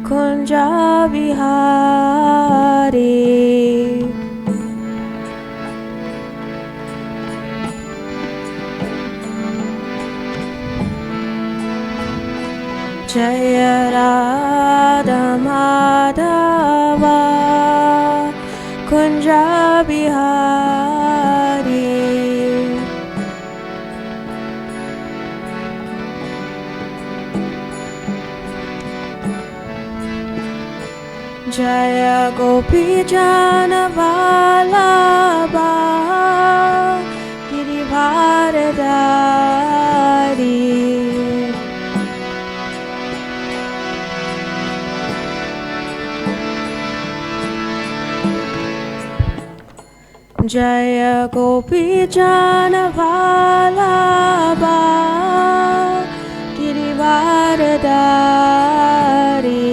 Kunja Vihari. Jaya Radha Madhava Kunja Vihari. Jaya Gopi Jana Vallabha Girivardhari. Jaya Gopi Jana Vallabha Girivardhari.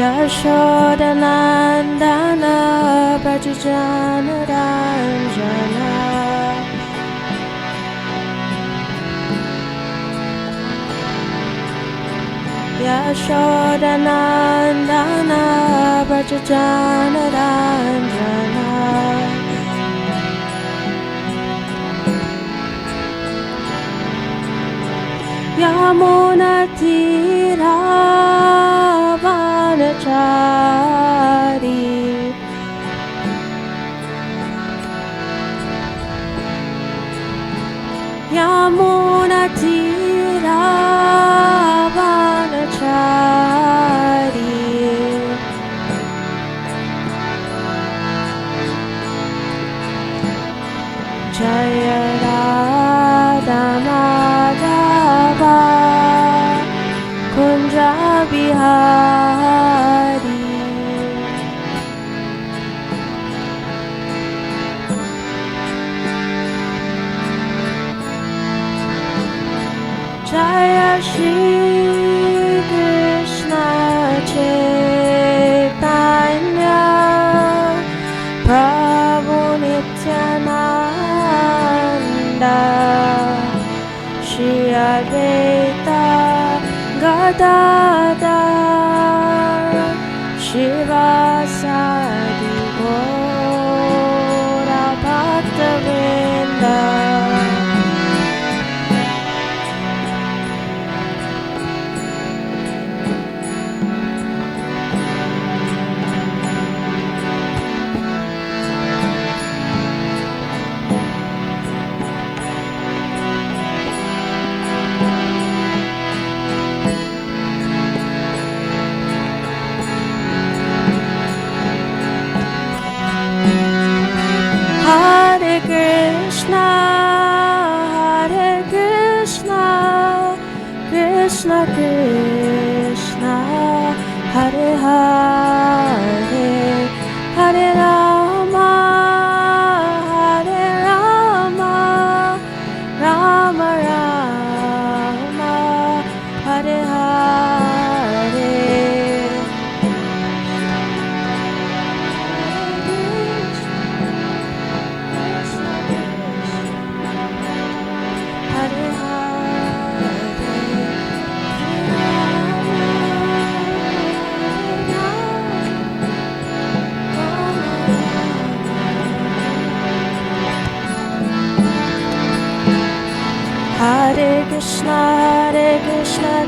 Yashoda Nandana Brajajana Ranjana. Yashoda Nandana Brajajana Ranjana. Yamuna Tira Vanachari. Yamuna Tira Vanachari. Jaya Radha Madhava Kunja Vihari. Jaya Shri Krishna Chaitanya Prabhu Nityananda Shri Advaita Gadadhar Shivasadi Gaura Bhaktavrinda. Hare Krishna, Krishna Krishna, Hare Hare, Hare Rama, Rama Rama, Hare Hare. Hare Krishna,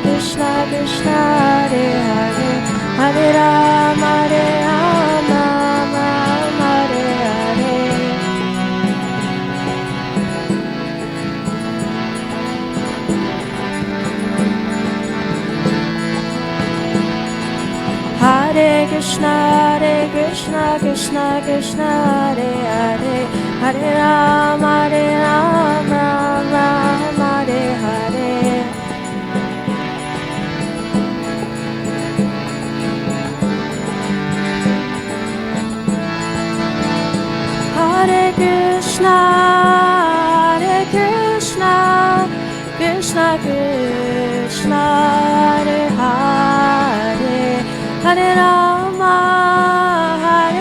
Krishna Krishna, Hare Hare, Hare Rama, Rama, Hare Hare. Hare Krishna, Krishna Krishna, Hare Hare, Hare Rama, Rama, Hare Hare. Hare Krishna, Krishna Krishna, Hare Hare, Hare Rama, Hare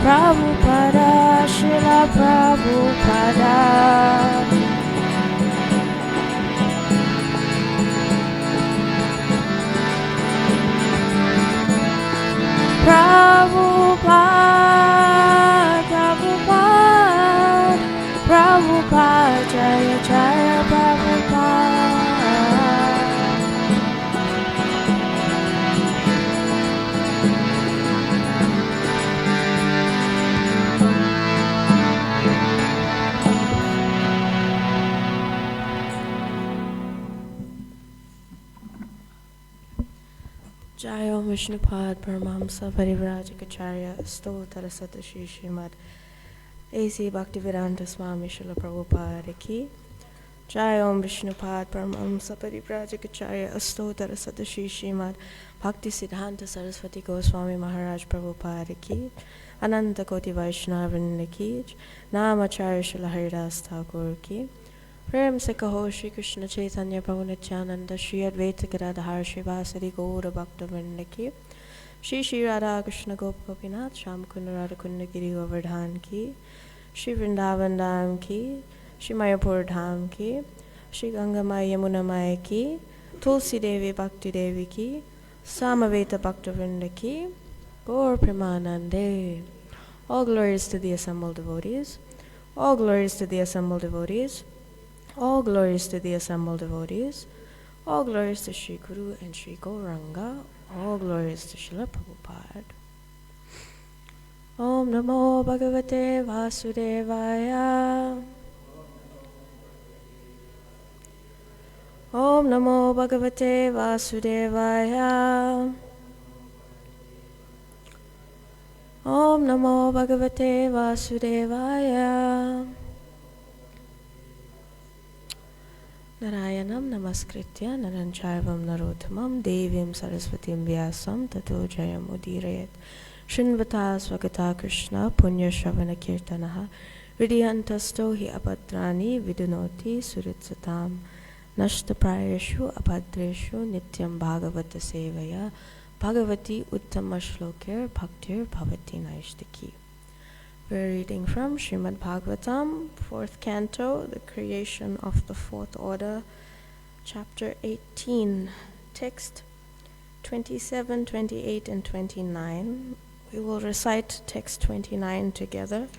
Prabhupada, Srila Prabhupada. Prabhupada, Prabhupada, Prabhupada, Jaya Jaya Prabhupada. Jai Om Vishnupad Paramahamsa Parivrajikacharya Stotra Satashi Srimad A.C. Bhaktivedanta Swami Srila Prabhupada Ki. Jai Om Vishnupad Paramahamsa Parivrajikacharya Stotra Satashi Srimad Bhakti Siddhanta Saraswati Goswami Maharaj Prabhupada Ki. Ananta Koti Vaishnavrinda Ki. Namacharya Srila Haridas Thakur Ki. Prem se kaho Shri Krishna Chaitanya Prabhu Nityananda Shri Advaita Gadadhar Shri Vasari Gaura Bhakta Vrinda Ki. Shri Shri Radha Krishna Gop Gopinath Sham Kunda Radha Kunda Giri Govardhan Ki. Shri Vrindavan Dham Ki. Shri Mayapur Dham Ki. Shri Ganga Maya Yamuna Maya Ki. Tulsi Devi Bhakti Devi Ki. Samaveta Bhakta Vrinda Ki. Gaur Premanande. All glories to the assembled devotees. All glories to the assembled devotees. All glories to the assembled devotees. All glories to Sri Guru and Sri Gauranga. All glories to Srila Prabhupada. Om Namo Bhagavate Vasudevaya. Om Namo Bhagavate Vasudevaya. Om Namo Bhagavate Vasudevaya. Narayanam Namaskritya Naranchayvam Narottamam Devim Saraswatim Vyasam Tato Jayam Udirayat. Shinvata Swagata Krishna Punya Shravana Kirtanaha Vidyantasto hi apadrani vidunoti suritsatam Nashta Prayashu apadreshu Nityam Bhagavata Sevaya Bhagavati Uttama Shlokir Bhaktir Bhavati Naishtiki. We're reading from Srimad Bhagavatam, 4th Canto, the creation of the 4th order, chapter 18, text 27, 28, and 29. We will recite text 29 together.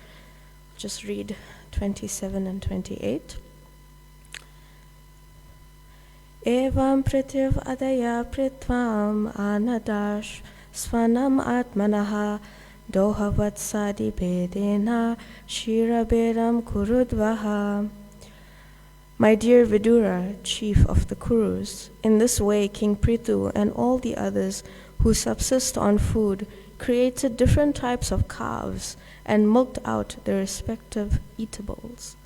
Just read 27 and 28. Evam pritiv adaya pritvam anadash svanam atmanaha Dohavatsadi Bedena Shiraberam Kurudvaha. My dear Vidura, chief of the Kurus, in this way King Prithu and all the others who subsist on food created different types of calves and milked out their respective eatables.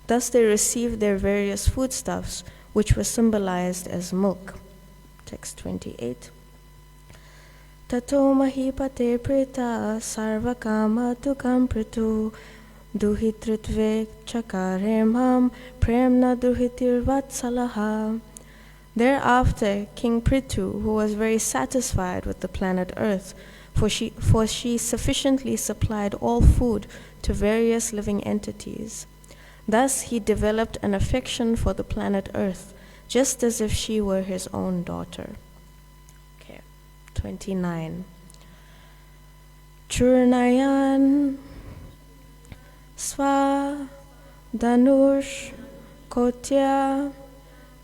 Thus they received their various foodstuffs, which were symbolized as milk. Text 28. Tato mahipate prita sarvakama tukam pritu duhitritve chakaremam premna duhitir vatsalaha. Thereafter King Prithu, who was very satisfied with the planet Earth, for she sufficiently supplied all food to various living entities. Thus he developed an affection for the planet Earth, just as if she were his own daughter. 29. Churnayan Sva Danush Kotya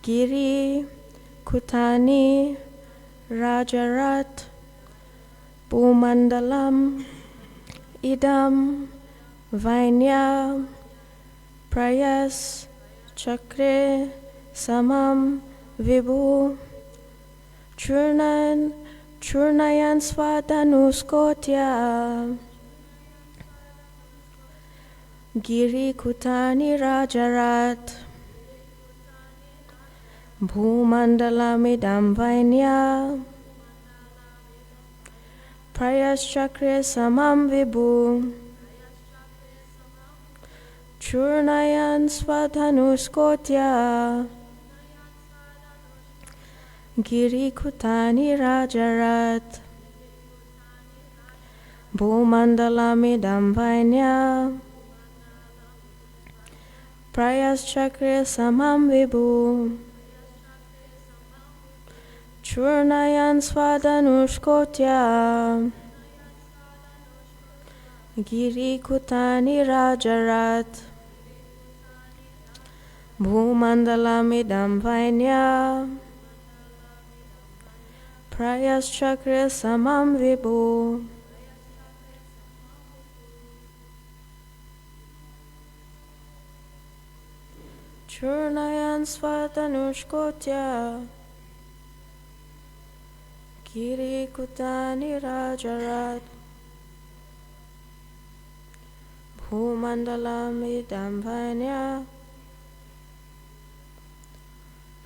Giri Kutani Rajarat Bhumandalam Idam Vainya Prayas Chakre Samam Vibhu Churnayan Svadanuskotya Giri Kutani Rajarat Bhumandalamidam Vainya Prayas Chakre Samam Vibhu Churnayan Svadanuskotya Giri Kutani Rajarat Bhumandalamidam vainya Prayaschakre samam vibhu Churnayan svadanushkotya Giri kutani rajarat Bhumandalamidam vainya Prayaschakre samam vibhu Churnayan svadanushkotya Giri kutani rajarat Bhumandalamidam vainya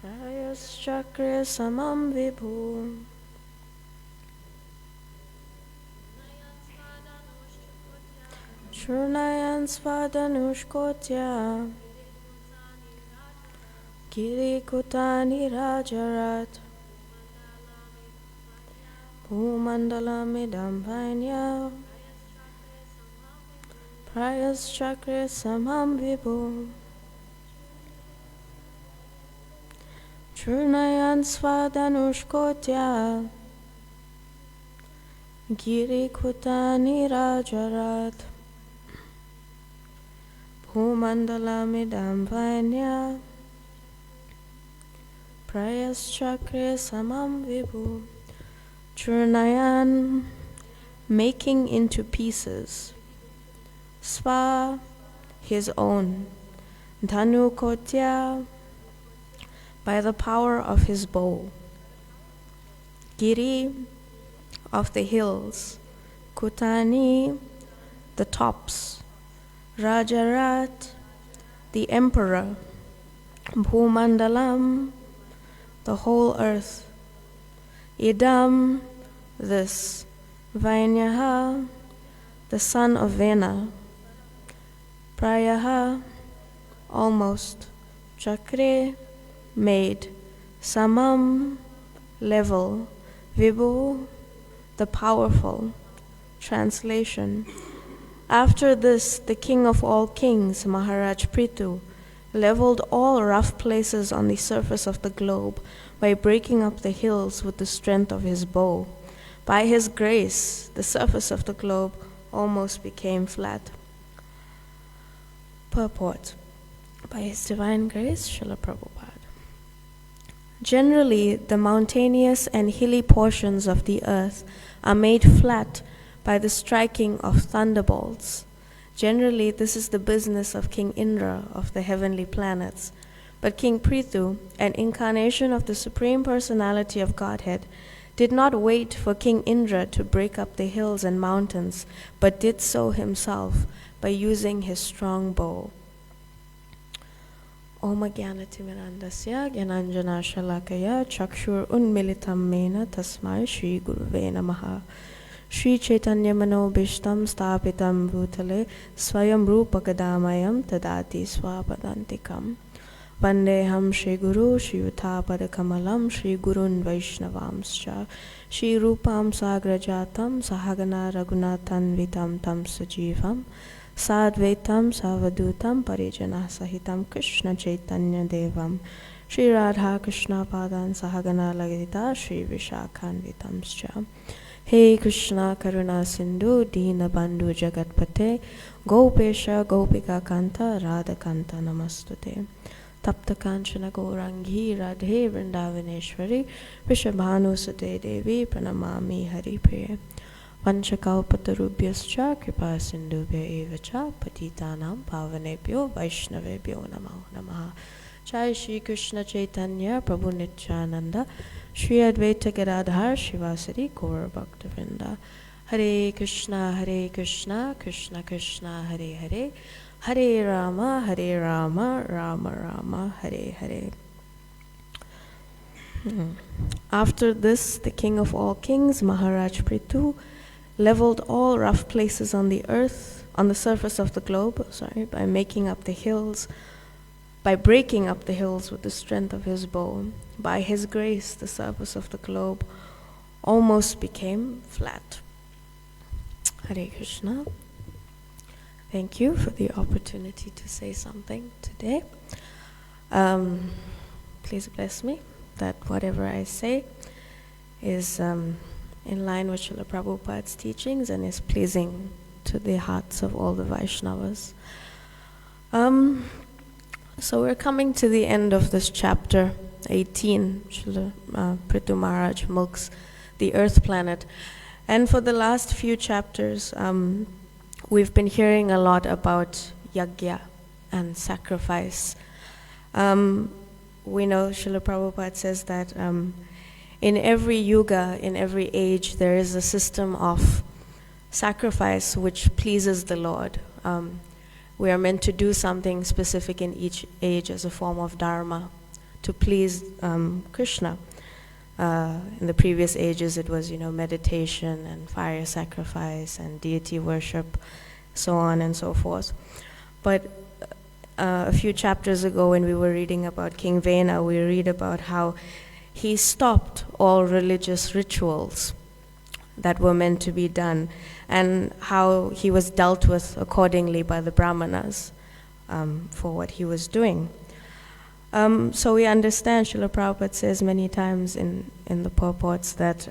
Prayaschakre samam vibhu Churnayan svadanushkotya Giri kutani rajarat Bhumandalamidam vainya Prayaschakre samam vibhu Churnayan svadanushkotya Giri kutani rajarat Bhumandalamidam vainya Prayaschakre samam vibhu Churnayan, making into pieces. Sva, his own. Dhanu kotya, by the power of his bow. Giri, of the hills. Kutani, the tops. Rajarat, the emperor. Bhumandalam, the whole earth. Idam, this. Vainyaha, the son of Vena. Prayaha, almost. Chakre, made. Samam, level. Vibhu, the powerful. Translation. After this, the king of all kings, Maharaj Prithu, leveled all rough places on the surface of the globe by breaking up the hills with the strength of his bow. By his grace, the surface of the globe almost became flat. Purport. By his divine grace, Srila Prabhupada. Generally, the mountainous and hilly portions of the earth are made flat by the striking of thunderbolts. Generally, this is the business of King Indra of the heavenly planets. But King Prithu, an incarnation of the Supreme Personality of Godhead, did not wait for King Indra to break up the hills and mountains, but did so himself by using his strong bow. Om Jnanatimirandasya Jnananjana Shalakaya Chakshur Unmilitam Mena Tasmai Shri Guruve Namaha. Shri Chaitanya Manobishtam Stapitam Bhutale Swayam Rupa Kadamayam Tadati Swapadantikam Vandeham Shri Guru Shri Uthapada Kamalam Shri Gurun Vaishnavamscha Shri Rupam Sagrajatam Sahagana Raghunathan Vitam Tam Sajivam Sadvaitam Savadutam Parijana Sahitam Krishna Chaitanya Devam Shri Radha Krishna Padan Sahagana Lagita Shri Vishakhan Vitamscha. Hey Krishna Karuna Sindhu Dina Bandhu Jagatpate Gopesha Gopika Kanta Radha Kanta Namastute Tapta Kanchana Gaurangi Radhe Vrindavaneshwari Vishabhanu Sute Devi Pranamami Hari Priya Vanchakalpatarubhyascha Kripa Sindhubhya Evacha Patitanam Pavanebhyo Vaishnavebhyo Namo Namaha. Jai Shri Krishna Chaitanya Prabhu Nityananda Shri Advaita Gadadhar Shivasari Gaura Bhaktivinoda. Hare Krishna Krishna Krishna Hare Hare Hare Rama Rama Rama Hare Hare. After this, the king of all kings, Maharaj Prithu, leveled all rough places on the earth, on the surface of the globe, by making up the hills, by breaking up the hills with the strength of his bow. By his grace, the surface of the globe almost became flat. Hare Krishna. Thank you for the opportunity to say something today. Please bless me that whatever I say is in line with Srila Prabhupada's teachings and is pleasing to the hearts of all the Vaishnavas. So we're coming to the end of this chapter 18. Srila Prithu Maharaj milks the earth planet. And for the last few chapters, we've been hearing a lot about yajna and sacrifice. We know Srila Prabhupada says that in every yuga, in every age, there is a system of sacrifice which pleases the Lord. We are meant to do something specific in each age as a form of dharma to please Krishna. In the previous ages, it was, meditation and fire sacrifice and deity worship, so on and so forth. But a few chapters ago, when we were reading about King Vena, we read about how he stopped all religious rituals that were meant to be done, and how he was dealt with accordingly by the brahmanas for what he was doing. So we understand, Srila Prabhupada says many times in the purports that,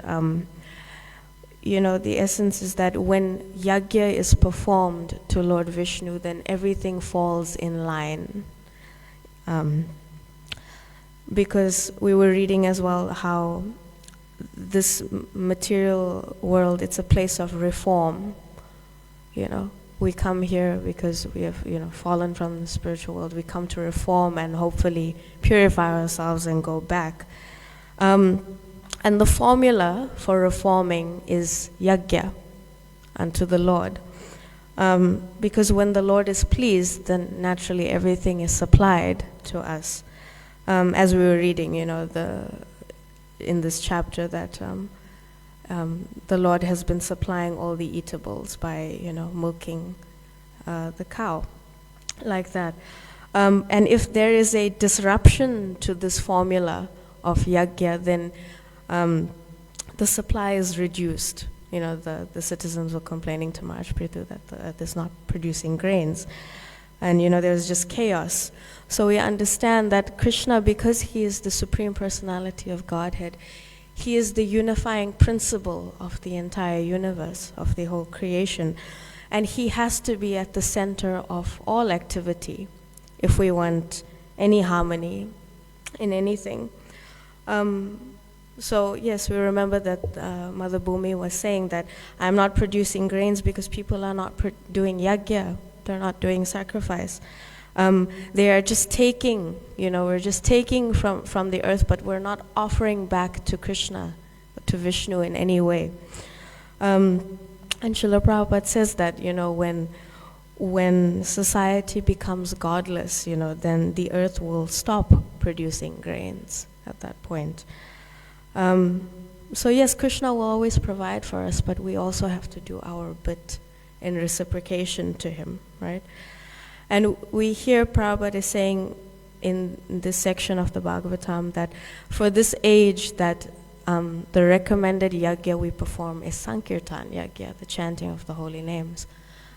the essence is that when yajna is performed to Lord Vishnu, then everything falls in line. Because we were reading as well how this material world, it's a place of reform. We come here because we have, fallen from the spiritual world. We come to reform and hopefully purify ourselves and go back. And the formula for reforming is yajna unto the Lord. Because when the Lord is pleased, then naturally everything is supplied to us. As we were reading, in this chapter that the Lord has been supplying all the eatables by, milking the cow, like that. And if there is a disruption to this formula of yajna, then the supply is reduced. The citizens were complaining to Maharaj Prithu that the earth is not producing grains. And, there's just chaos. So we understand that Krishna, because he is the Supreme Personality of Godhead, he is the unifying principle of the entire universe, of the whole creation. And he has to be at the center of all activity if we want any harmony in anything. So yes, we remember that Mother Bhumi was saying that I'm not producing grains because people are not doing yajna. They're not doing sacrifice. They are just taking, we're just taking from the earth, but we're not offering back to Krishna, to Vishnu in any way. And Srila Prabhupada says that, when society becomes godless, then the earth will stop producing grains at that point. So yes, Krishna will always provide for us, but we also have to do our bit in reciprocation to him, right? And we hear Prabhupada is saying in this section of the Bhagavatam that for this age that the recommended yajna we perform is Sankirtan yajna, the chanting of the holy names.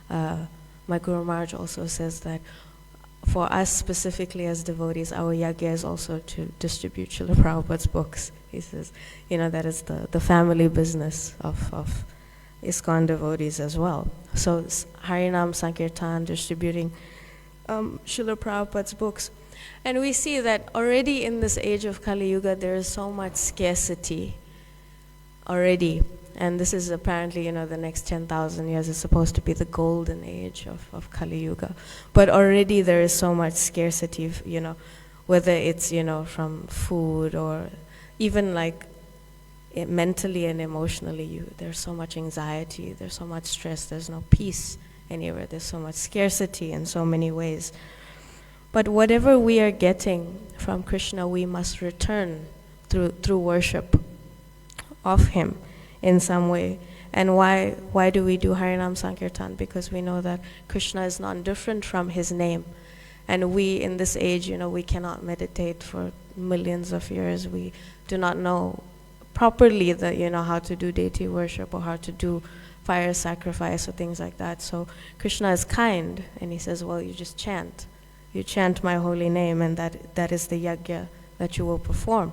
My Guru Maharaj also says that for us specifically as devotees, our yajna is also to distribute Srila Prabhupada's books. He says, that is the family business of ISKCON devotees as well. So Harinam Sankirtan, distributing Srila Prabhupada's books. And we see that already in this age of Kali Yuga, there is so much scarcity already. And this is apparently, the next 10,000 years is supposed to be the golden age of Kali Yuga. But already there is so much scarcity, whether it's, from food or even like mentally and emotionally, there's so much anxiety, there's so much stress, there's no peace anywhere, there's so much scarcity in so many ways. But whatever we are getting from Krishna, we must return through worship of him in some way. And why do we do Harinam Sankirtan? Because we know that Krishna is not different from his name. And we, in this age, we cannot meditate for millions of years. We do not know properly how to do deity worship or how to do fire sacrifice or things like that. So Krishna is kind, and he says, well, you just chant. You chant my holy name, and that is the yajna that you will perform.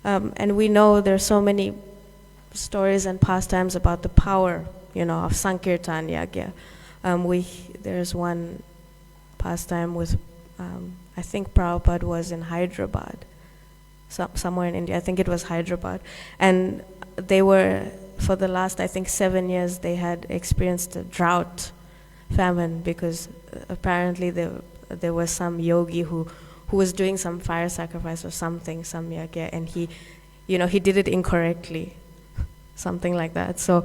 And we know there's so many stories and pastimes about the power, of Sankirtan yajna. There's one pastime with, I think Prabhupada was in Hyderabad, somewhere in India. I think it was Hyderabad. And they were, for the last, I think, 7 years, they had experienced a drought, famine, because apparently there was some yogi who was doing some fire sacrifice or something, some yajna, and he did it incorrectly, something like that. So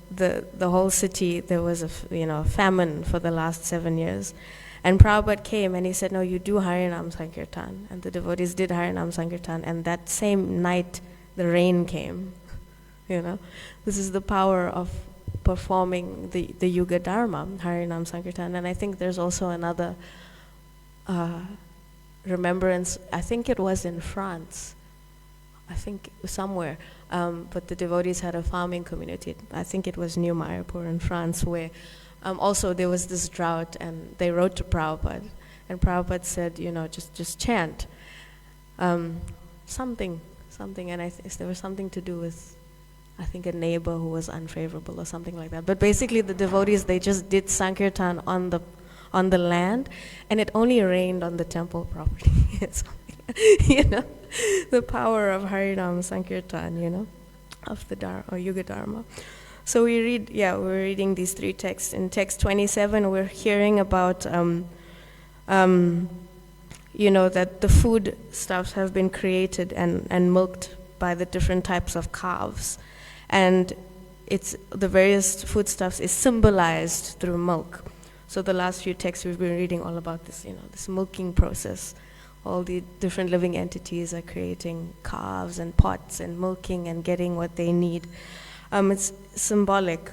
the whole city, there was a famine for the last 7 years. And Prabhupada came and he said, no, you do Harinam Sankirtan. And the devotees did Harinam Sankirtan, and that same night the rain came. This is the power of performing the Yuga Dharma, Harinam Sankirtan. And I think there's also another remembrance, I think it was in France, I think somewhere, but the devotees had a farming community. I think it was New Mayapur in France, where also there was this drought, and they wrote to Prabhupada, and Prabhupada said, just chant something, and there was something to do with, I think, a neighbor who was unfavorable or something like that. But basically the devotees, they just did Sankirtan on the land, and it only rained on the temple property. The power of Harinam Sankirtan, of the Dharma or Yuga Dharma. So we're reading these three texts. In text 27, we're hearing about, that the food stuffs have been created and milked by the different types of calves. And the various foodstuffs is symbolized through milk. So the last few texts we've been reading all about this, this milking process. All the different living entities are creating calves and pots and milking and getting what they need. It's symbolic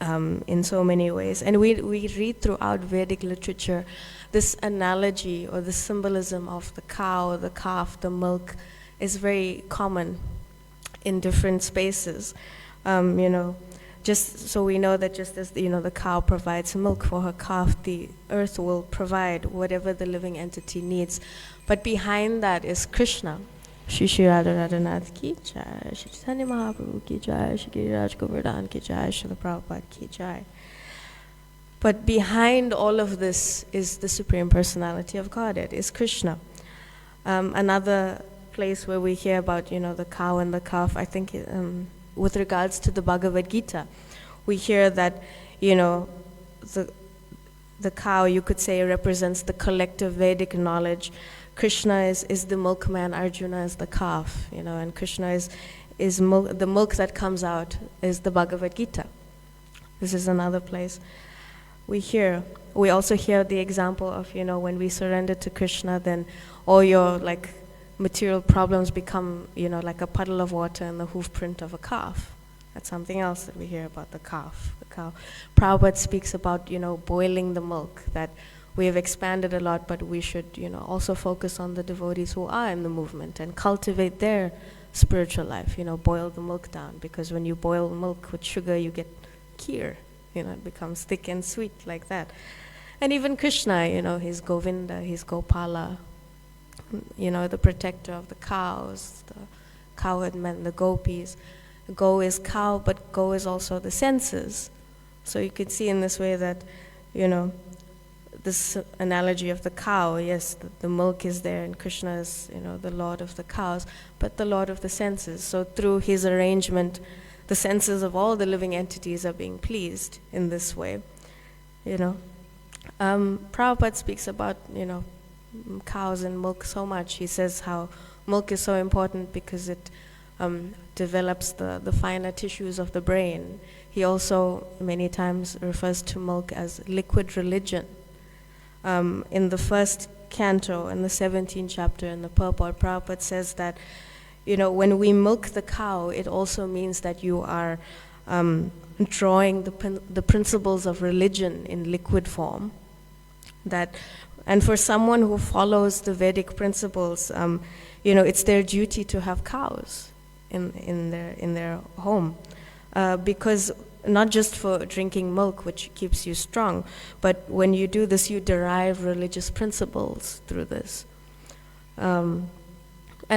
in so many ways. And we read throughout Vedic literature this analogy or the symbolism of the cow, the calf, the milk is very common in different spaces. Just so we know that just as the cow provides milk for her calf, the earth will provide whatever the living entity needs. But behind that is Krishna. Shri Shri Radha Radhanath ki jai, Shri Chaitanya Mahaprabhu ki jai, Shri Giriraj Govardhan ki jai, Shri Prabhupada ki jai. But behind all of this is the Supreme Personality of Godhead, is Krishna. Another place where we hear about, the cow and the calf, I think with regards to the Bhagavad Gita, we hear that, the cow, you could say, represents the collective Vedic knowledge. Krishna is the milkman, Arjuna is the calf, and Krishna is milk, the milk that comes out is the Bhagavad Gita. This is another place. We also hear the example of, when we surrender to Krishna, then all your material problems become, like a puddle of water in the hoof print of a calf. That's something else that we hear about the calf, the cow. Prabhupada speaks about, boiling the milk, that we have expanded a lot, but we should, also focus on the devotees who are in the movement and cultivate their spiritual life, boil the milk down, because when you boil milk with sugar, you get kheer, it becomes thick and sweet like that. And even Krishna, he's Govinda, he's Gopala, the protector of the cows, the cowherdmen, the gopis. Go is cow, but go is also the senses. So you could see in this way that, this analogy of the cow, yes, the milk is there, and Krishna is, the Lord of the cows, but the Lord of the senses. So through his arrangement, the senses of all the living entities are being pleased in this way, Prabhupada speaks about, cows and milk so much. He says how milk is so important because it develops the finer tissues of the brain. He also many times refers to milk as liquid religion. In the first canto, in the 17th chapter in the purport, Prabhupada says that, when we milk the cow, it also means that you are drawing the principles of religion in liquid form. And for someone who follows the Vedic principles, it's their duty to have cows in their home, because not just for drinking milk, which keeps you strong, but when you do this, you derive religious principles through this. And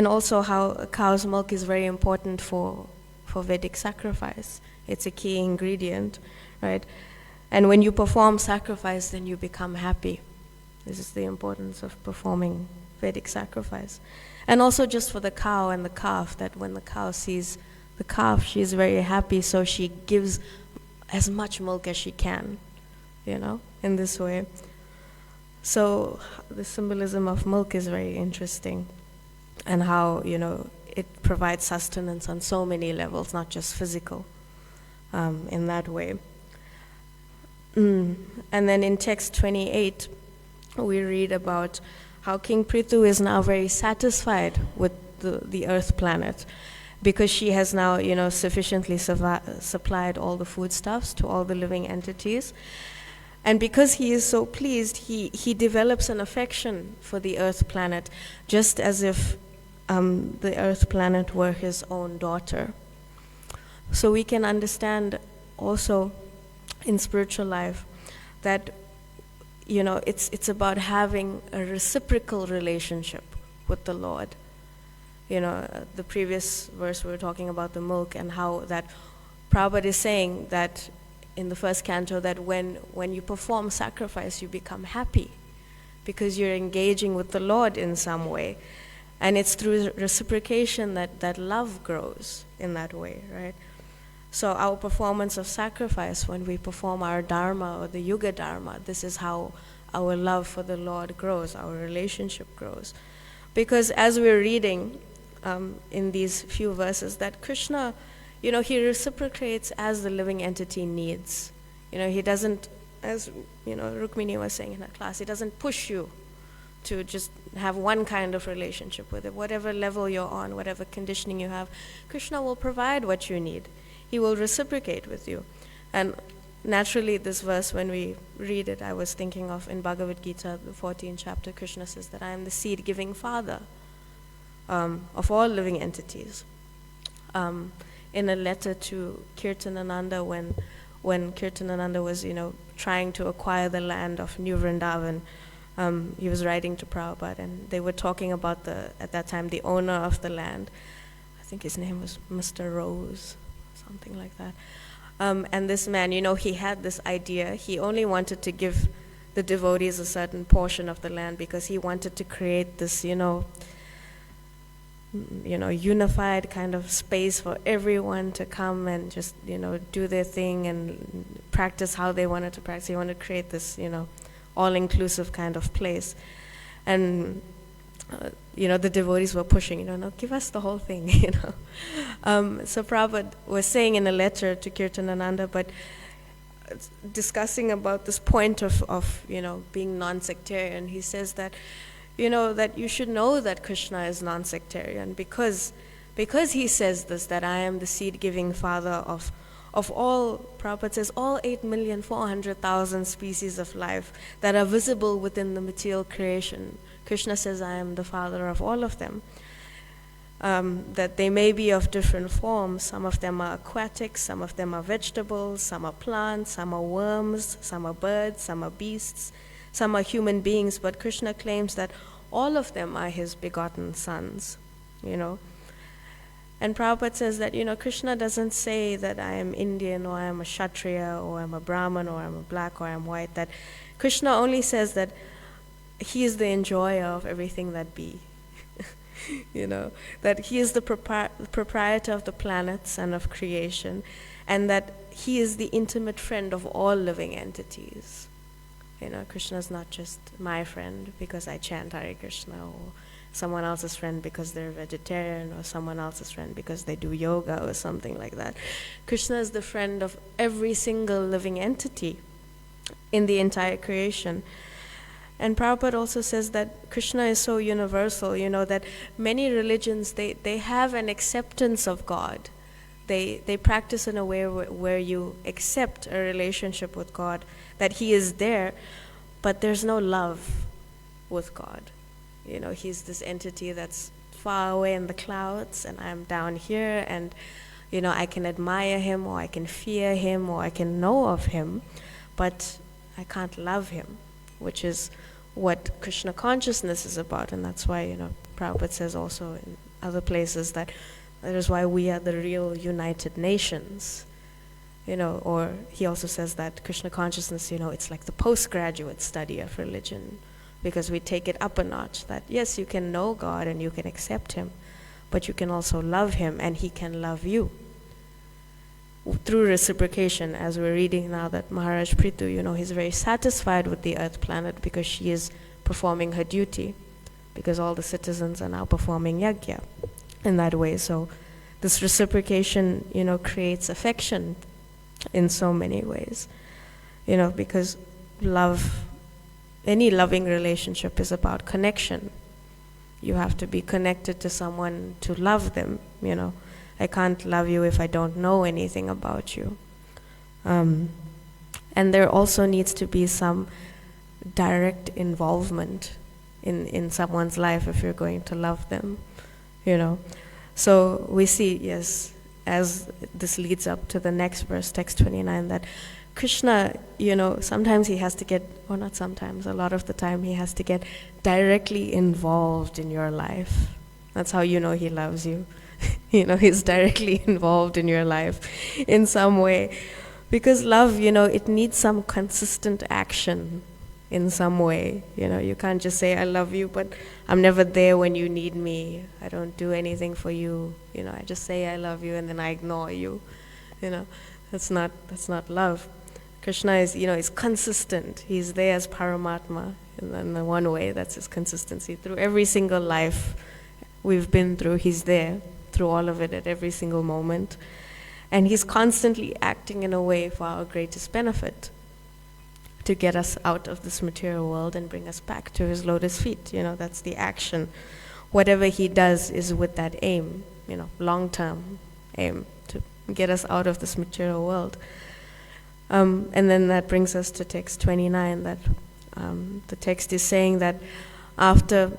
also how a cow's milk is very important for Vedic sacrifice. It's a key ingredient, right? And when you perform sacrifice, then you become happy. This is the importance of performing Vedic sacrifice. And also just for the cow and the calf, that when the cow sees the calf, she is very happy, so she gives as much milk as she can, in this way. So the symbolism of milk is very interesting, and how, it provides sustenance on so many levels, not just physical, in that way. And then in text 28, we read about how King Prithu is now very satisfied with the Earth planet, because she has now, sufficiently supplied all the foodstuffs to all the living entities. And because he is so pleased, he develops an affection for the Earth planet, just as if the Earth planet were his own daughter. So we can understand also in spiritual life that, it's about having a reciprocal relationship with the Lord. The previous verse we were talking about the milk, and how that Prabhupada is saying that in the first canto, that when you perform sacrifice, you become happy because you're engaging with the Lord in some way. And it's through reciprocation that love grows in that way, right? So our performance of sacrifice, when we perform our dharma or the yuga dharma, this is how our love for the Lord grows, our relationship grows. Because as we're reading in these few verses, that Krishna, he reciprocates as the living entity needs. He doesn't, as Rukmini was saying in her class, he doesn't push you to just have one kind of relationship with it. Whatever level you're on, whatever conditioning you have, Krishna will provide what you need. He will reciprocate with you. And naturally, this verse, when we read it, I was thinking of in Bhagavad Gita, the 14th chapter, Krishna says that I am the seed-giving father of all living entities. In a letter to Kirtanananda, when Kirtanananda was, trying to acquire the land of New Vrindavan, he was writing to Prabhupada, and they were talking about at that time, the owner of the land. I think his name was Mr. Rose, something like that. And this man, he had this idea. He only wanted to give the devotees a certain portion of the land because he wanted to create this, unified kind of space for everyone to come and just, do their thing and practice how they wanted to practice. He wanted to create this, all-inclusive kind of place. And, the devotees were pushing, no, give us the whole thing, So Prabhupada was saying in a letter to Kirtanananda, but discussing about this point of being non-sectarian, he says that, that you should know that Krishna is non-sectarian because he says this, that I am the seed-giving father of all, Prabhupada says, all 8,400,000 species of life that are visible within the material creation. Krishna says, I am the father of all of them. That they may be of different forms. Some of them are aquatic, some of them are vegetables, some are plants, some are worms, some are birds, some are beasts, some are human beings. But Krishna claims that all of them are his begotten sons, And Prabhupada says that, Krishna doesn't say that I am Indian, or I am a Kshatriya, or I'm a Brahmin, or I'm a black, or I'm white. That Krishna only says that he is the enjoyer of everything that be. That he is the proprietor of the planets and of creation, and that he is the intimate friend of all living entities. Krishna is not just my friend because I chant Hare Krishna, or someone else's friend because they're vegetarian, or someone else's friend because they do yoga or something like that. Krishna is the friend of every single living entity in the entire creation. And Prabhupada also says that Krishna is so universal, that many religions, they have an acceptance of God. They practice in a way where you accept a relationship with God, that he is there, but there's no love with God. He's this entity that's far away in the clouds, and I'm down here, and I can admire him, or I can fear him, or I can know of him, but I can't love him, which is what Krishna consciousness is about. And that's why, Prabhupada says also in other places that is why we are the real United Nations. Or he also says that Krishna consciousness, it's like the postgraduate study of religion, because we take it up a notch, that yes, you can know God and you can accept him, but you can also love him and he can love you. Through reciprocation, as we're reading now that Maharaj Prithu, he's very satisfied with the earth planet because she is performing her duty, because all the citizens are now performing yajna in that way. So this reciprocation, creates affection in so many ways, because love, any loving relationship is about connection. You have to be connected to someone to love them, I can't love you if I don't know anything about you. And there also needs to be some direct involvement in someone's life if you're going to love them, So we see, yes, as this leads up to the next verse, text 29, that Krishna, sometimes he has to get, or not sometimes, a lot of the time he has to get directly involved in your life. That's how he loves you. He's directly involved in your life in some way. Because love, it needs some consistent action in some way. You can't just say, I love you, but I'm never there when you need me. I don't do anything for you. I just say I love you and then I ignore you. That's not love. Krishna is, is consistent. He's there as Paramatma. And in the one way, that's his consistency. Through every single life we've been through, he's there. Through all of it at every single moment. And he's constantly acting in a way for our greatest benefit, to get us out of this material world and bring us back to his lotus feet. That's the action. Whatever he does is with that aim, long-term aim, to get us out of this material world. And then that brings us to text 29, that the text is saying that after,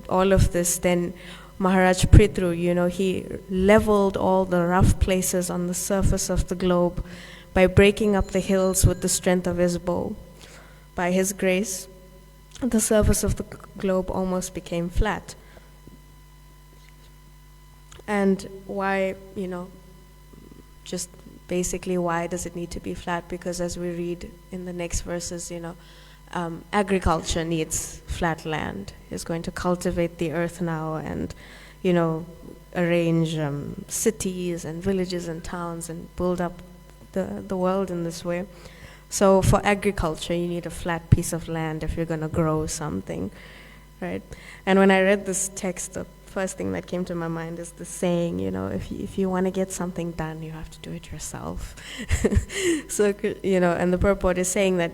all of this, then Maharaj Prithu, he leveled all the rough places on the surface of the globe by breaking up the hills with the strength of his bow. By his grace, the surface of the globe almost became flat. And why, just basically why does it need to be flat? Because as we read in the next verses, agriculture needs flat land. He's going to cultivate the earth now and, arrange cities and villages and towns and build up the world in this way. So for agriculture, you need a flat piece of land if you're going to grow something, right? And when I read this text, the first thing that came to my mind is the saying, if you want to get something done, you have to do it yourself. So, and the purport is saying that,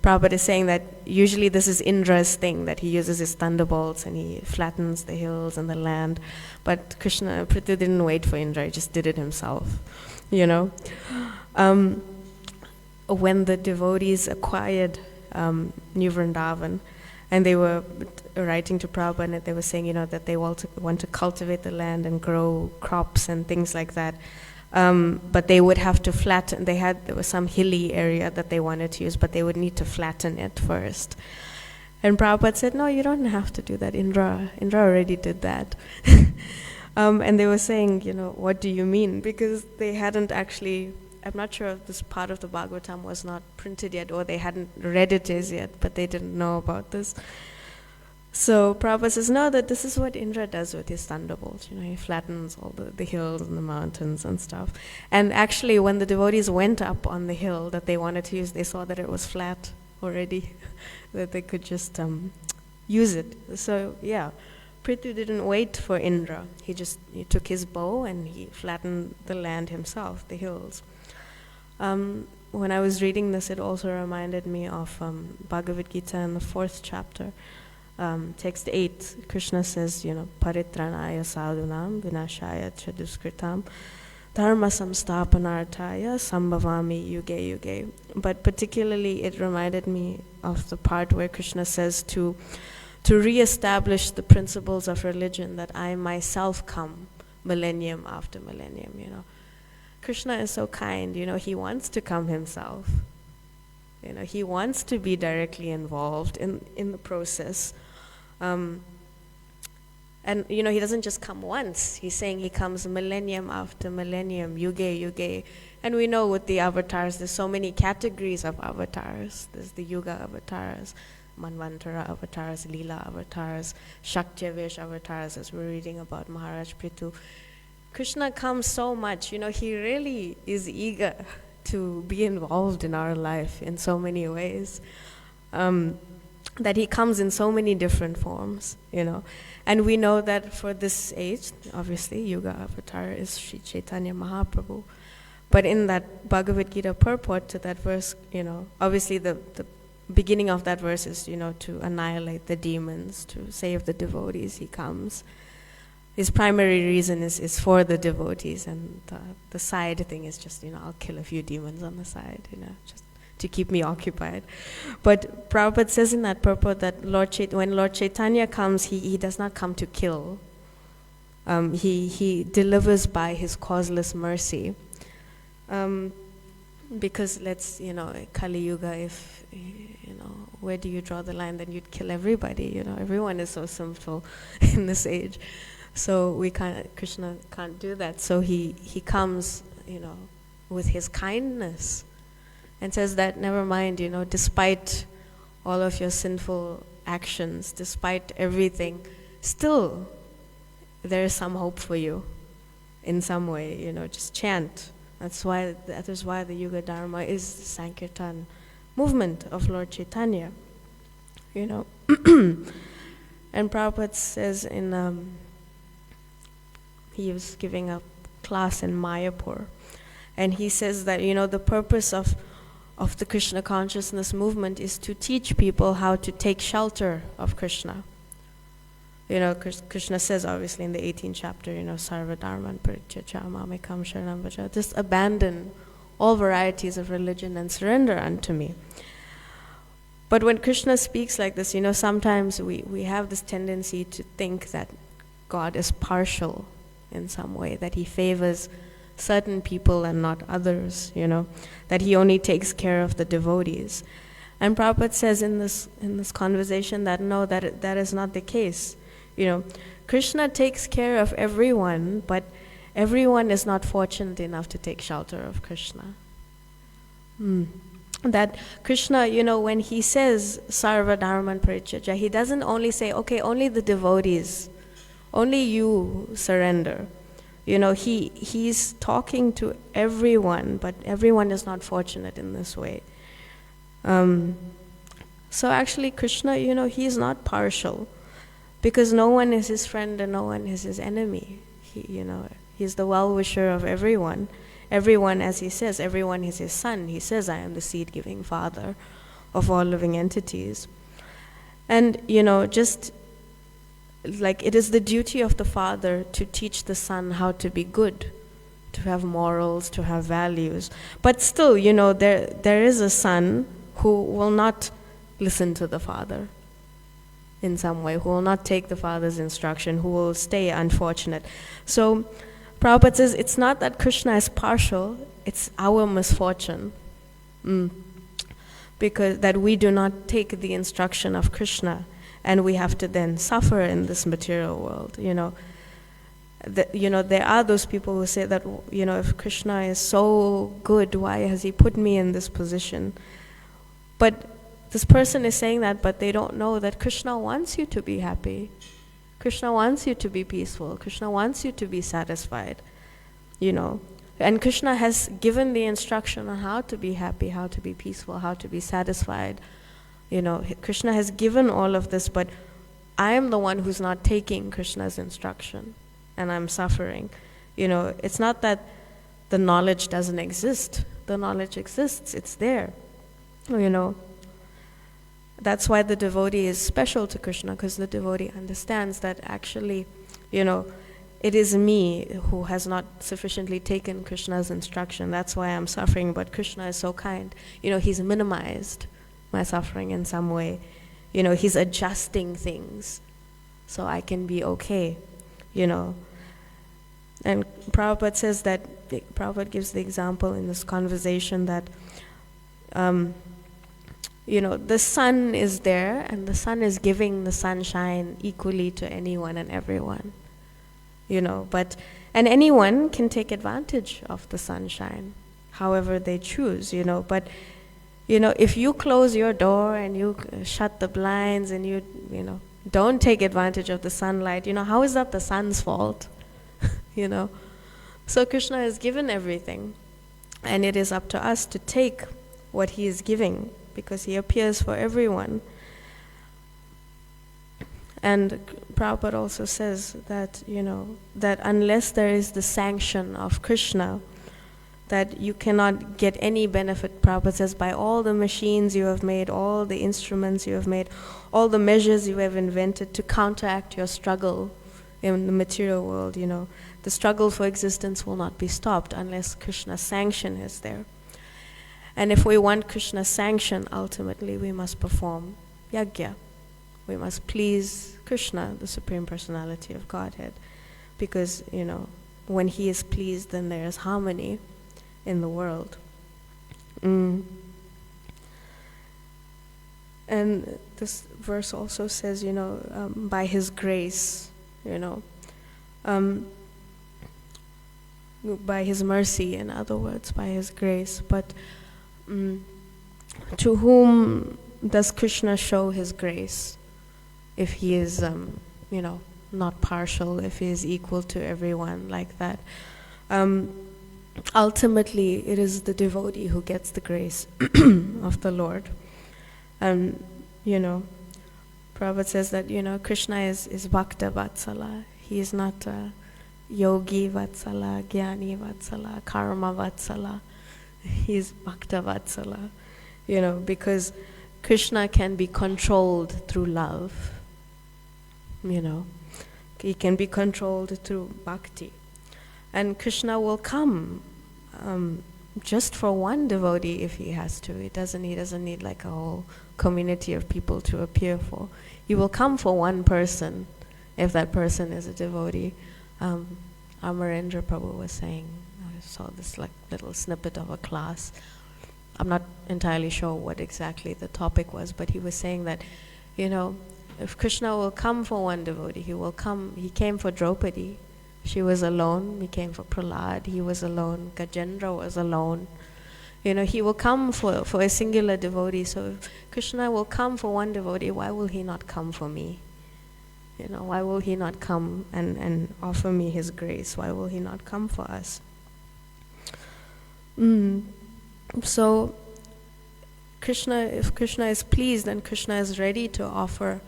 Prabhupada is saying that usually this is Indra's thing, that he uses his thunderbolts and he flattens the hills and the land. But Prithu didn't wait for Indra, he just did it himself, When the devotees acquired New Vrindavan, and they were writing to Prabhupada, and they were saying, that they want to cultivate the land and grow crops and things like that. But they would have to flatten, there was some hilly area that they wanted to use, but they would need to flatten it first. And Prabhupada said, no, you don't have to do that. Indra already did that. And they were saying, what do you mean? Because they hadn't actually, I'm not sure if this part of the Bhagavatam was not printed yet, or they hadn't read it as yet, but they didn't know about this. So Prabhupada says, no, that this is what Indra does with his thunderbolts. He flattens all the hills and the mountains and stuff. And actually, when the devotees went up on the hill that they wanted to use, they saw that it was flat already, that they could just use it. So yeah, Prithu didn't wait for Indra. He took his bow and he flattened the land himself, the hills. When I was reading this, it also reminded me of Bhagavad Gita in the 4th chapter. Text 8, Krishna says, Paritranaya sadhunam vinashaya chaduskritam dharma samstapanarthaya sambhavami yuge yuge. But particularly it reminded me of the part where Krishna says to re-establish the principles of religion, that I myself come millennium after millennium, Krishna is so kind, he wants to come himself. He wants to be directly involved in the process. And, he doesn't just come once. He's saying he comes millennium after millennium, yuge, yuge. And we know with the avatars, there's so many categories of avatars. There's the Yuga avatars, Manvantara avatars, Leela avatars, Shaktyavesh avatars, as we're reading about Maharaj Prithu. Krishna comes so much, he really is eager to be involved in our life in so many ways, that he comes in so many different forms, And we know that for this age, obviously, Yuga avatar is Sri Chaitanya Mahaprabhu. But in that Bhagavad Gita purport to that verse, obviously the beginning of that verse is, to annihilate the demons, to save the devotees, he comes. His primary reason is for the devotees, and the side thing is just, I'll kill a few demons on the side, just to keep me occupied. But Prabhupada says in that purport that when Lord Chaitanya comes, he does not come to kill. He delivers by his causeless mercy. Because Kali Yuga, if, where do you draw the line? Then you'd kill everybody, everyone is so sinful in this age. So Krishna can't do that. So he comes, with his kindness and says that, never mind, despite all of your sinful actions, despite everything, still there is some hope for you in some way, just chant. That is why the Yuga Dharma is the Sankirtan movement of Lord Chaitanya, And Prabhupada says he was giving a class in Mayapur, and he says that, the purpose of the Krishna consciousness movement is to teach people how to take shelter of Krishna. Krishna says, obviously, in the 18th chapter, Sarva Dharman Parityaja Mamekam Sharanam Vraja, just abandon all varieties of religion and surrender unto me. But when Krishna speaks like this, sometimes we have this tendency to think that God is partial in some way, that he favors certain people and not others, that he only takes care of the devotees. And Prabhupada says in this conversation that no, that is not the case. Krishna takes care of everyone, but everyone is not fortunate enough to take shelter of Krishna. That Krishna, when he says Sarva Dharman Parityaja, he doesn't only say, okay, only the devotees, only you surrender. He's talking to everyone, but everyone is not fortunate in this way. So actually Krishna, he is not partial, because no one is his friend and no one is his enemy. He's the well-wisher of everyone. Everyone, as he says, everyone is his son. He says, I am the seed-giving father of all living entities. And, just like it is the duty of the father to teach the son how to be good, to have morals, to have values. But still, there is a son who will not listen to the father in some way, who will not take the father's instruction, who will stay unfortunate. So Prabhupada says it's not that Krishna is partial, it's our misfortune. Because that we do not take the instruction of Krishna, and we have to then suffer in this material world. There are those people who say that, if Krishna is so good, why has he put me in this position? But this person is saying that, but they don't know that Krishna wants you to be happy. Krishna wants you to be peaceful. Krishna wants you to be satisfied, And Krishna has given the instruction on how to be happy, how to be peaceful, how to be satisfied. Krishna has given all of this, but I am the one who's not taking Krishna's instruction, and I'm suffering. It's not that the knowledge doesn't exist. The knowledge exists. It's there. That's why the devotee is special to Krishna, because the devotee understands that actually, it is me who has not sufficiently taken Krishna's instruction. That's why I'm suffering, but Krishna is so kind. He's minimized my suffering in some way. He's adjusting things so I can be okay, And And Prabhupada says that, Prabhupada gives the example in this conversation that, the sun is there, and the sun is giving the sunshine equally to anyone and everyone. And anyone can take advantage of the sunshine, however they choose, But, if you close your door and you shut the blinds and you don't take advantage of the sunlight, how is that the sun's fault? So Krishna has given everything, and it is up to us to take what he is giving, because he appears for everyone. And Prabhupada also says that, that unless there is the sanction of Krishna, that you cannot get any benefit. Prabhupada says, by all the machines you have made, all the instruments you have made, all the measures you have invented to counteract your struggle in the material world, the struggle for existence will not be stopped unless Krishna's sanction is there. And if we want Krishna's sanction, ultimately we must perform yajna. We must please Krishna, the Supreme Personality of Godhead, because, when he is pleased, then there is harmony in the world. And this verse also says, by his grace, by his mercy, in other words, by his grace. But to whom does Krishna show his grace? If he is, not partial, if he is equal to everyone like that. Ultimately, it is the devotee who gets the grace of the Lord. Prabhupada says that, Krishna is Bhakta Vatsala. He is not Yogi Vatsala, Jnani Vatsala, Karma Vatsala. He is Bhakta Vatsala, because Krishna can be controlled through love. He can be controlled through bhakti. And Krishna will come just for one devotee if he has to. He doesn't need like a whole community of people to appear for. He will come for one person if that person is a devotee. Amarendra Prabhu was saying, I saw this like little snippet of a class. I'm not entirely sure what exactly the topic was, but he was saying that, if Krishna will come for one devotee, he came for Draupadi. She was alone. He came for Prahlad. He was alone. Gajendra was alone. He will come for a singular devotee. So if Krishna will come for one devotee, why will he not come for me? Why will he not come and offer me his grace? Why will he not come for us? So if Krishna is pleased, then Krishna is ready to offer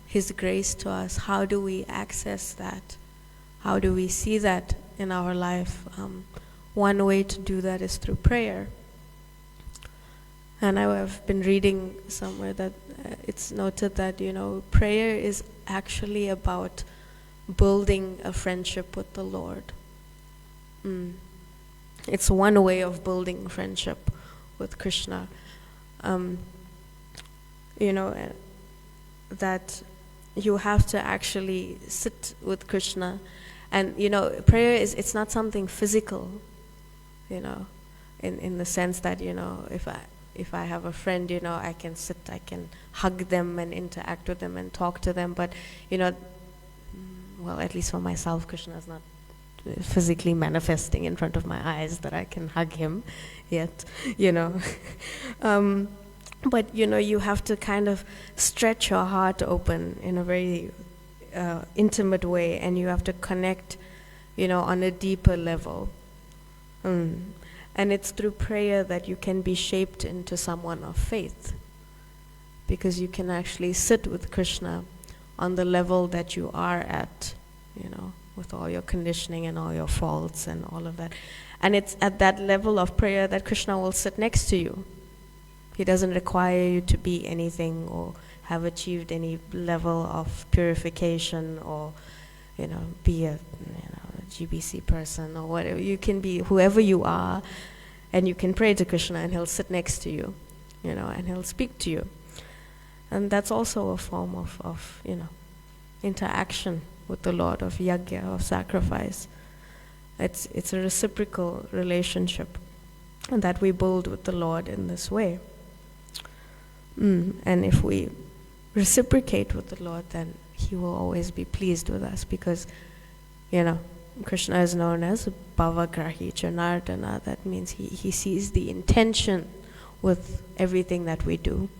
his grace to us. How do we access that? How do we see that in our life? One way to do that is through prayer. And I have been reading somewhere that it's noted that, prayer is actually about building a friendship with the Lord. It's one way of building friendship with Krishna. That you have to actually sit with Krishna. And, prayer it's not something physical, in the sense that, if I have a friend, I can sit, I can hug them and interact with them and talk to them. But, well, at least for myself, Krishna is not physically manifesting in front of my eyes that I can hug him yet, But, you have to kind of stretch your heart open in a very intimate way, and you have to connect, on a deeper level. And it's through prayer that you can be shaped into someone of faith, because you can actually sit with Krishna on the level that you are at, with all your conditioning and all your faults and all of that. And it's at that level of prayer that Krishna will sit next to you. He doesn't require you to be anything or have achieved any level of purification or, be a GBC person or whatever. You can be whoever you are, and you can pray to Krishna and he'll sit next to you, and he'll speak to you. And that's also a form of interaction with the Lord, of yajna, of sacrifice. It's a reciprocal relationship that we build with the Lord in this way. And if we reciprocate with the Lord, then He will always be pleased with us, because, Krishna is known as Bhavagrahi Janardana. That means he sees the intention with everything that we do.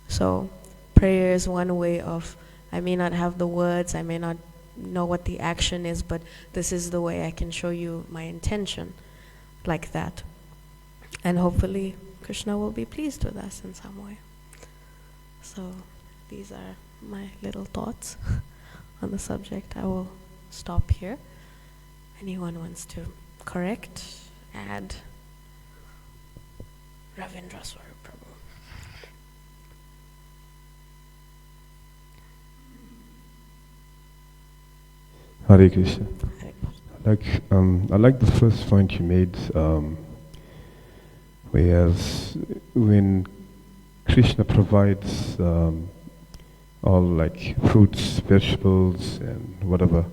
So prayer is one way of, I may not have the words, I may not know what the action is, but this is the way I can show you my intention, like that. And hopefully Krishna will be pleased with us in some way. So these are my little thoughts on the subject. I will stop here. Anyone wants to correct, add? Ravindra Swarup Prabhu. Hare Krishna. I like the first point you made, whereas when Krishna provides all like fruits, vegetables, and whatever,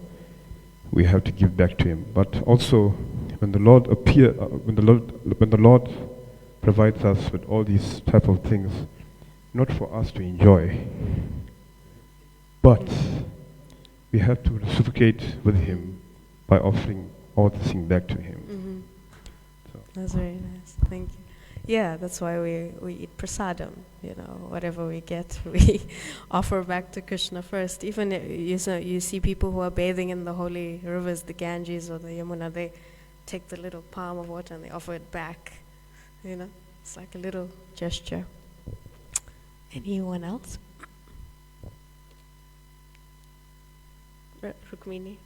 we have to give back to Him. But also, when the Lord when the Lord provides us with all these type of things, not for us to enjoy, but we have to reciprocate with Him by offering all the things back to Him. So. That's very nice. Thank you. Yeah, that's why we eat prasadam. Whatever we get, we offer back to Krishna first. Even you see people who are bathing in the holy rivers, the Ganges or the Yamuna, they take the little palm of water and they offer it back. It's like a little gesture. Anyone else? Rukmini.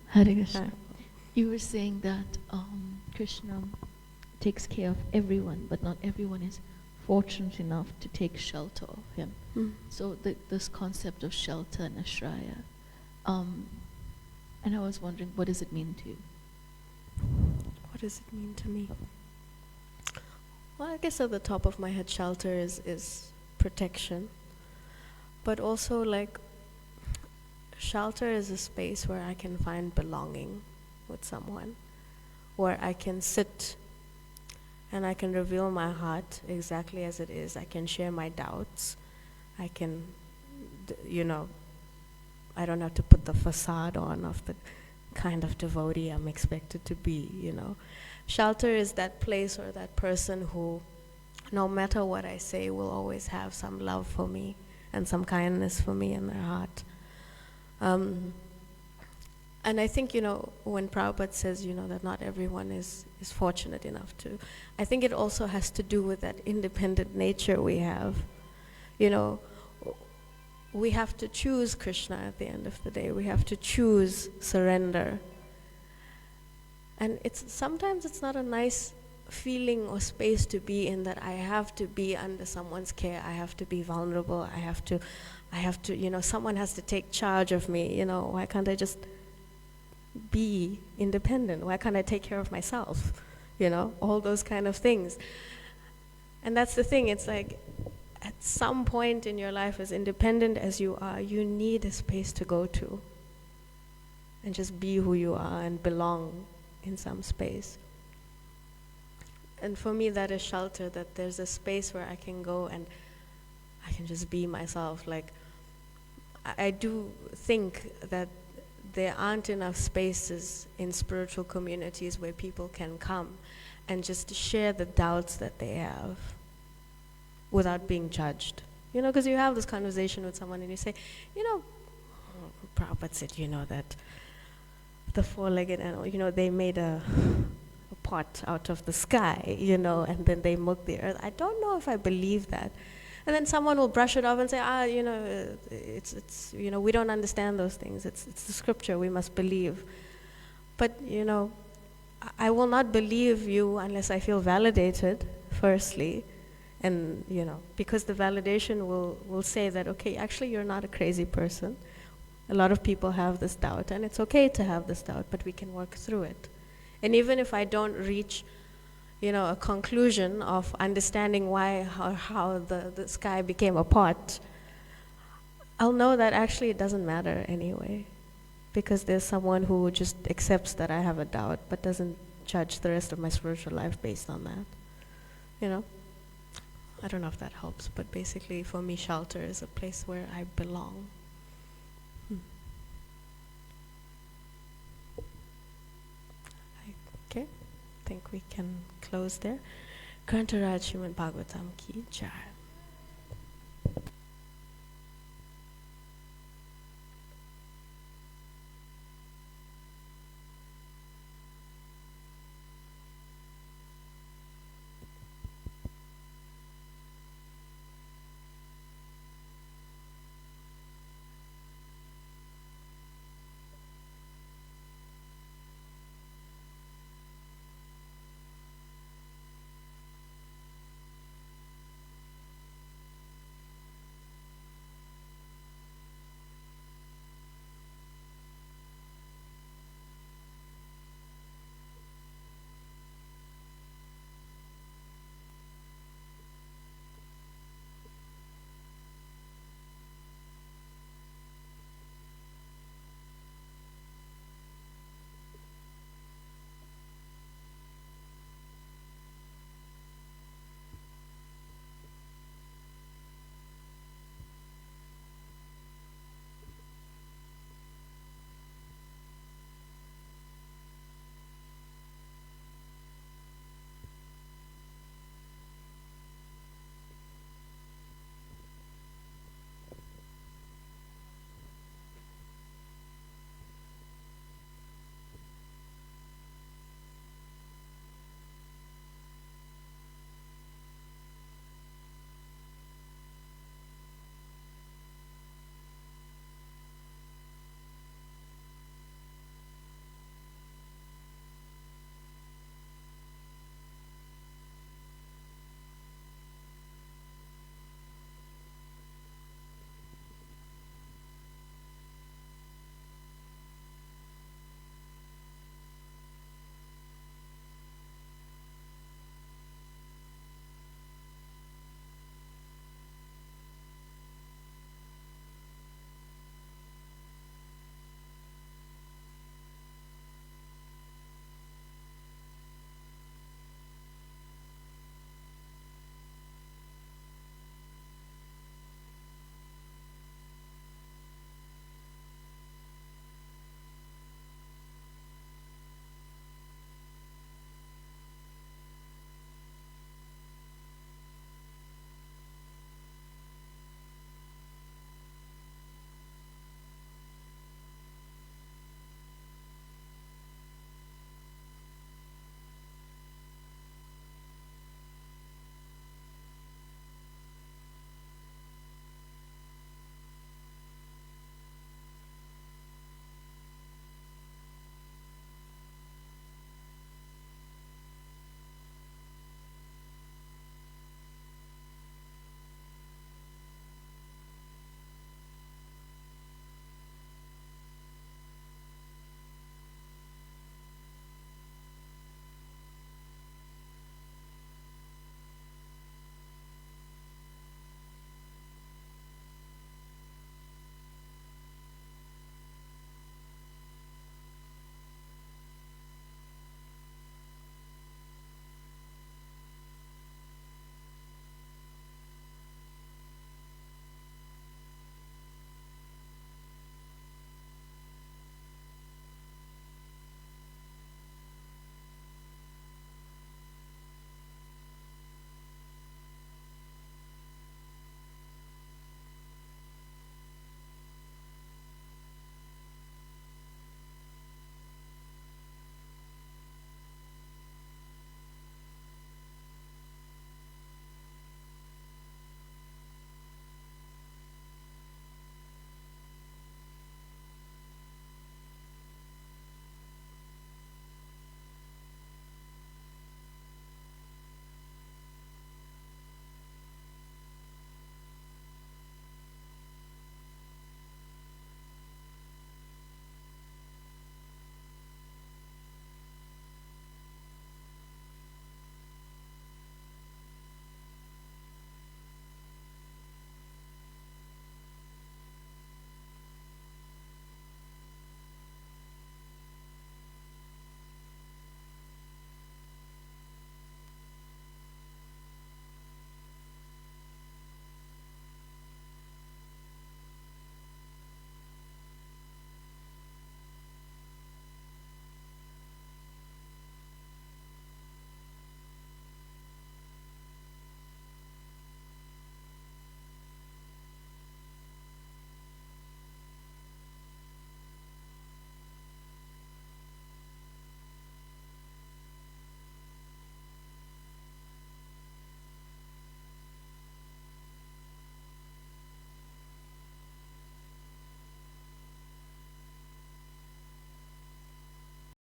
Hare Krishna. You were saying that Krishna takes care of everyone, but not everyone is fortunate enough to take shelter of Him. So this concept of shelter and ashraya, and I was wondering, what does it mean to you? What does it mean to me? Well, I guess at the top of my head, shelter is protection. But also, like, shelter is a space where I can find belonging with someone, where I can sit and I can reveal my heart exactly as it is. I can share my doubts. I can, I don't have to put the facade on of the kind of devotee I'm expected to be, Shelter is that place or that person who, no matter what I say, will always have some love for me and some kindness for me in their heart. And I think, when Prabhupada says, that not everyone is fortunate enough to, I think it also has to do with that independent nature we have. We have to choose Krishna at the end of the day. We have to choose surrender. And sometimes it's not a nice feeling or space to be in, that I have to be under someone's care. I have to be vulnerable. I have to, someone has to take charge of me. Why can't I just be independent? Why can't I take care of myself? All those kind of things. And that's the thing. It's like, at some point in your life, as independent as you are, you need a space to go to and just be who you are and belong in some space. And for me, that is shelter, that there's a space where I can go and I can just be myself. Like, I do think that there aren't enough spaces in spiritual communities where people can come and just share the doubts that they have without being judged. Because you have this conversation with someone and you say, Prabhupada said, that the four-legged animal, they made a pot out of the sky, and then they milked the earth. I don't know if I believe that. And then someone will brush it off and say, it's we don't understand those things. It's the scripture, we must believe. But, I will not believe you unless I feel validated, firstly. And, because the validation will say that, okay, actually you're not a crazy person. A lot of people have this doubt, and it's okay to have this doubt, but we can work through it. And even if I don't reach, a conclusion of understanding why, how the sky became a pot, I'll know that actually it doesn't matter anyway. Because there's someone who just accepts that I have a doubt, but doesn't judge the rest of my spiritual life based on that. I don't know if that helps, but basically for me, shelter is a place where I belong. Okay, I think we can close there. Kantaraj Srimad Bhagavatam ki jai.